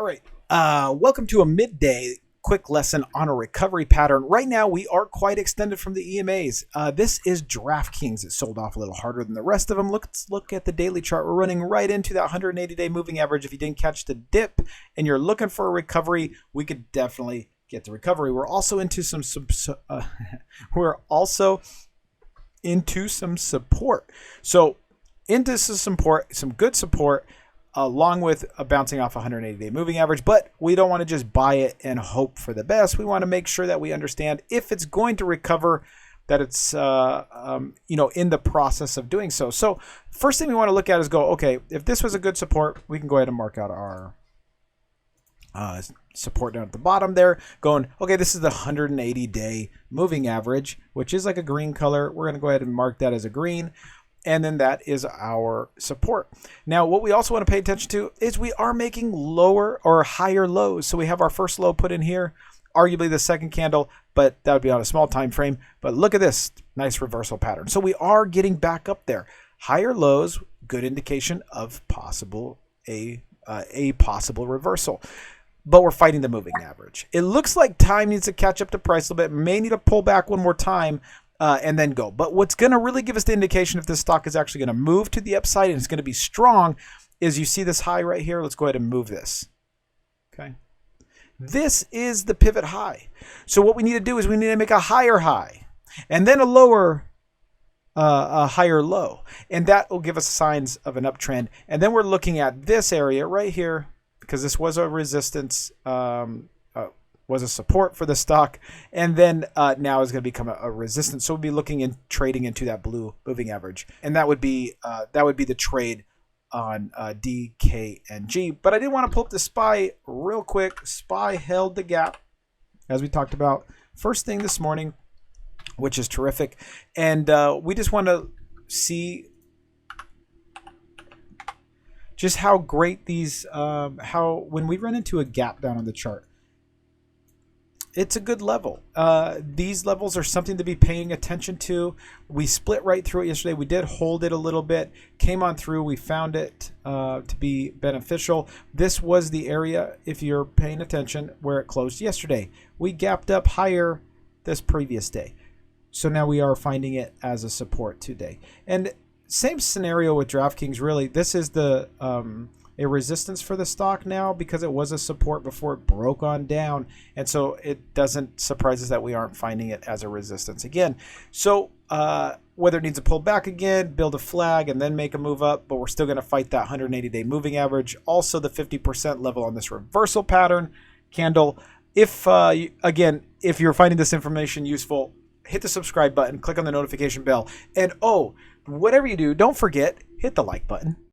All right. Welcome to a midday quick lesson on a recovery pattern. Right now, we are quite extended from the EMAs. This is DraftKings. It sold off a little harder than the rest of them. Let's look at the daily chart. We're running right into that 180-day moving average. If you didn't catch the dip and you're looking for a recovery, we could definitely get the recovery. We're also into some support. So into some support, some good support, along with bouncing off 180-day moving average. But we don't want to just buy it and hope for the best. We want to make sure that we understand if it's going to recover, that it's in the process of doing so. So first thing we want to look at is go, okay, if this was a good support, we can go ahead and mark out our support down at the bottom there, going, okay, this is the 180-day moving average, which is like a green color. We're going to go ahead and mark that as a green. And then that is our support. Now, what we also want to pay attention to is we are making lower or higher lows. So we have our first low put in here, arguably the second candle, but that would be on a small time frame. But look at this nice reversal pattern. So we are getting back up there. Higher lows, good indication of a possible reversal. But we're fighting the moving average. It looks like time needs to catch up to price a little bit. May need to pull back one more time. And then go. But what's going to really give us the indication if this stock is actually going to move to the upside and it's going to be strong is you see this high right here. Let's go ahead and move this. Okay. This is the pivot high. So what we need to do is we need to make a higher high and then a higher low. And that will give us signs of an uptrend. And then we're looking at this area right here because this was a resistance, was a support for the stock, and then now is going to become a resistance. So we'll be looking and trading into that blue moving average, and that would be the trade on DKNG. But I did want to pull up the SPY real quick. SPY held the gap as we talked about first thing this morning, which is terrific, and we just want to see just how great these how when we run into a gap down on the chart. It's a good level. These levels are something to be paying attention to. We split right through it yesterday. We did hold it a little bit, came on through. We found it to be beneficial. This was the area, if you're paying attention, where it closed yesterday. We gapped up higher this previous day. So now we are finding it as a support today. And same scenario with DraftKings, really. This is the a resistance for the stock now because it was a support before it broke on down, and so it doesn't surprise us that we aren't finding it as a resistance again. So whether it needs to pull back again, build a flag, and then make a move up, but we're still going to fight that 180-day moving average, also the 50% level on this reversal pattern candle. If if you're finding this information useful, hit the subscribe button, click on the notification bell, and whatever you do, don't forget, hit the like button.